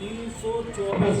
324।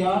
4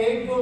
1-2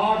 8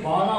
12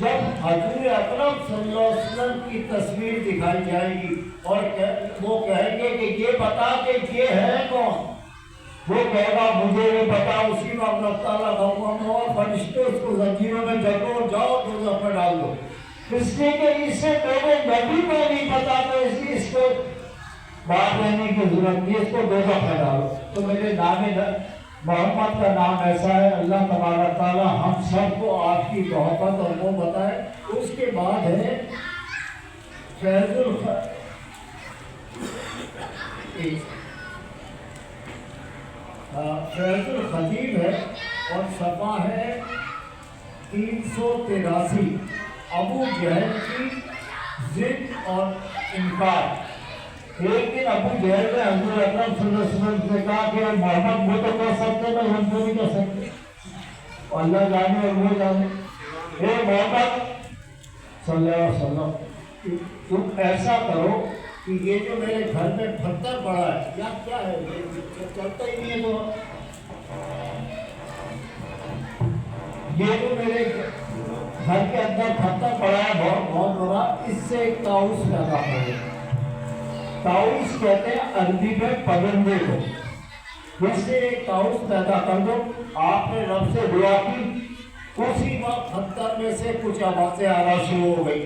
جب حضور اکرم صلی اللہ علیہ وسلم کی تصویر دکھائی جائے گی اور وہ کہیں گے کہ یہ بتا کہ یہ ہے کون، وہ کہے گا مجھے نہیں پتا، اسی وقت اللہ تعالیٰ حکم اور فرشتے اس کو زنجیروں میں جکڑو، جاؤ دوزخ میں ڈال دو، اس لیے کہ اسے میرے نبی کو نہیں پتا، تو اس لیے اس کو بات رہنے کی ضرورت نہیں، اس کو دوزخ میں ڈالو۔ تو میرے نام محمد کا نام ایسا ہے، اللہ تبارک تعالیٰ ہم سب کو آپ کی محبت اور وہ بتائے۔ اس کے بعد ہے فیض الخطیب ہے اور صفحہ ہے 383، ابو جہل کی ضد اور انکار۔ ایک دن ابو جہل نے حضور اکرم صلی اللہ علیہ وسلم سے کہا کہ محمد وہ تو کہہ سکتے ہیں ہم تو نہیں کہہ سکتے، اللہ جانے اور وہ جانے، اے محمد صلی اللہ علیہ وسلم تم ایسا کرو کہ یہ جو میرے گھر میں پتھر پڑا ہے یا کیا ہے، یہ چلتا ہی نہیں ہے، تو یہ جو میرے گھر کے اندر پتھر پڑا ہے بہت بڑا، اس سے ایک طاؤس پیدا کرے۔ طاؤس کہتے ہیں عربی میں پرندے کو، اس سے ایک طاؤس پیدا کر دو۔ آپ نے رب سے دعا کی، اسی وقت پتھر میں سے کچھ آوازیں آنا شروع ہو گئی،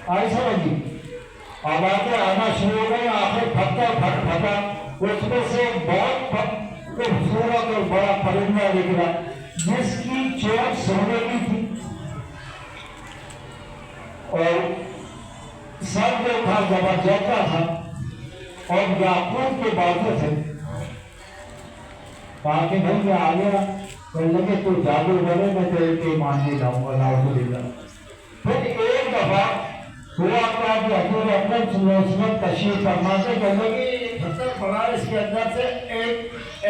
آئی سمجھی، آوازیں آنا شروع ہو گئی، آخر پتھر پھٹ پھٹا، اس میں سے بہت خوبصورت اور بڑا پرندہ نکلا جس کی چونچ سونے کی تھی اور سر جو تھا زبردست تھا اور یاقوت کے بازو تھے۔ کہا کہ بھائی میں آ گیا، کہنے لگے تو جادو کرے، میں تیرے پہ مان نہیں جاؤں گا، نعوذ باللہ۔ پھر ایک دفعہ ہوا کیا کہ حضور اکرم صلی اللہ علیہ وسلم تشریف فرما سے کہنے لگے یہ پتھر پڑا، اس کے اندر سے ایک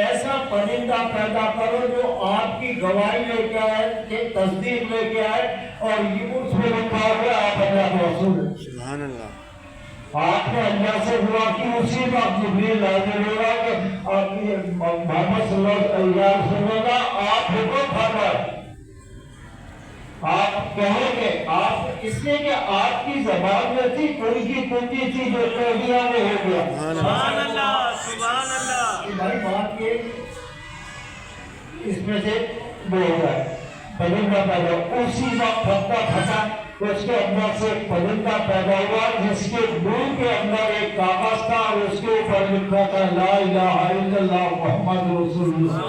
ایسا پرندہ پیدا کرو جو آپ کی گواہی لے کے آئے، کہ تصدیق لے کے آئے، اور یہ اس میں لکھا ہوا آپ اللہ کے رسول ہیں۔ سبحان اللہ۔ آپ نے اللہ سے دعا کی، اسی وقت جبریل نازل ہوا کہ محمد صلی اللہ علیہ وسلم آپ حکم فرمائیں، آپ کہیں گے، آپ اس لیے کہ آپ کی زبان میں تھی کوئی کی کنجی تھی جو کہہ دیا وہ ہو گیا۔ سبحان اللہ، سبحان اللہ۔ بھائی بات یہ اس میں سے وہ ہو جائے پرندہ پیدا، اسی وقت پتھر پھٹا، اس کے اندر سے پرندہ پیدا ہوا جس کے منہ کے اندر ایک کاغذ تھا اور اس کے اوپر لکھا تھا لا الہ الا اللہ محمد رسول اللہ۔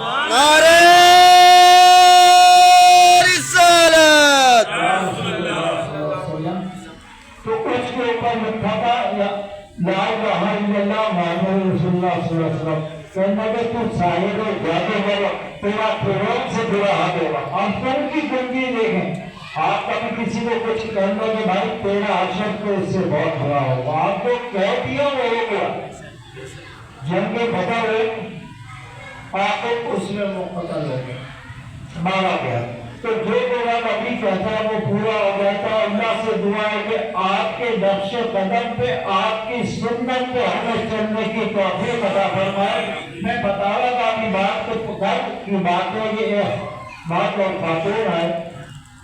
تو اس کے اوپر لکھا تھا لا الہ الا اللہ محمد رسول اللہ صلی اللہ علیہ وسلم۔ کہنے لگے تو صاحب جادو کرو، تیرا فرعون سے برا حال ہوگا۔ آپ کون کی گنجی دیکھیں، آپ کبھی کسی کو کچھ کہنا کہ بھائی تیرا حشر تو اس سے بہت بڑا ہوگا، آپ کو کہہ دیا وہ ہو گیا، جنگ بدر ہوئے، آپ اس میں مقتل ہو گئے، مارا گیا۔ تو جو میرا نبی کہتا ہے وہ پورا ہو گیا تھا۔ اللہ سے دعا ہے کہ آپ کے نقش قدم پہ، آپ کی سنت پہ ہمیں چلنے کی توفیق عطا فرمائے۔ میں بتا رہا تھا اپنی بات کو، گھر کی بات ہے، یہ بات اور خاتون ہے،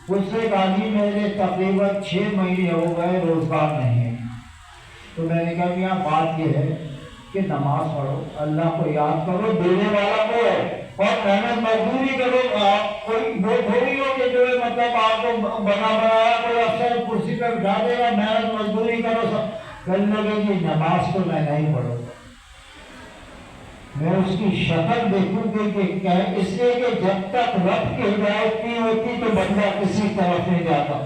اس سے کہا میرے تقریباً 6 مہینے ہو گئے روزگار نہیں ہے، تو میں نے کہا یہاں بات یہ ہے کہ نماز پڑھو، اللہ کو یاد کرو، دینے والا کو ہے، اور محنت مزدوری کرو۔ آپ کوئی وہ تھوڑی ہو کہ جو مطلب آپ کو بنایا کوئی افسر کرسی پہ بٹھا دے گا، محنت مزدوری کرو سب کرنے لگے کہ نماز تو میں نہیں پڑھوں گا، میں اس کی شکل دیکھوں گی کہ کیا ہے، اس لیے کہ جب تک رب کی ہدایت نہیں ہوتی تو بندہ کسی طرف نہیں جاتا۔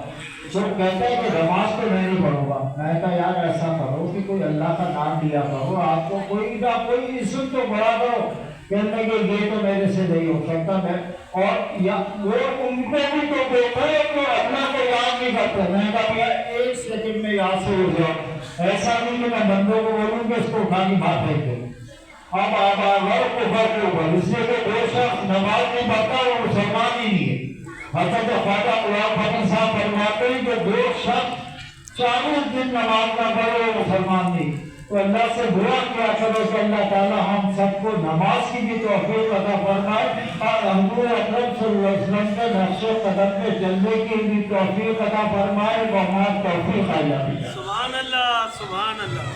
جو کہتا ہے کہ نماز تو میں نہیں پڑھوں گا، میں کہا یار ایسا کرو کہ کوئی اللہ کا نام لیا کرو، آپ کو کوئی نہ کوئی اسم تو بڑا کرو، کہنے کہ یہ تو میرے سے نہیں ہو سکتا، میں اور یا وہ ان کو بھی تو دیکھا ہے کہ اللہ کو یاد نہیں کرتے۔ میں کہا بھیا 1 سیکنڈ میں یاد سے ہو جاؤ، ایسا نہیں کہ میں بندوں کو بولوں کہ اس کو اٹھانی بات ہے کہ اب آپ کفر کے اوپر، اس لیے کہ جو شخص نماز نہیں پڑھتا وہ مسلمان ہی نہیں ہے۔ حضرت خواجہ غلام فرید صاحب فرماتے ہیں کہ جو شخص 40 دن نماز نہ پڑھے وہ مسلمان نہیں۔ تو اللہ سے دعا کیا کرو کہ اللہ تعالی ہم سب کو نماز کی بھی توفیق عطا فرمائے اور حضور اکرم صلی اللہ علیہ وسلم کے نقش و قدم پہ چلنے کی بھی توفیق عطا فرمائے، وما توفیق اللہ۔ سبحان اللہ، سبحان اللہ۔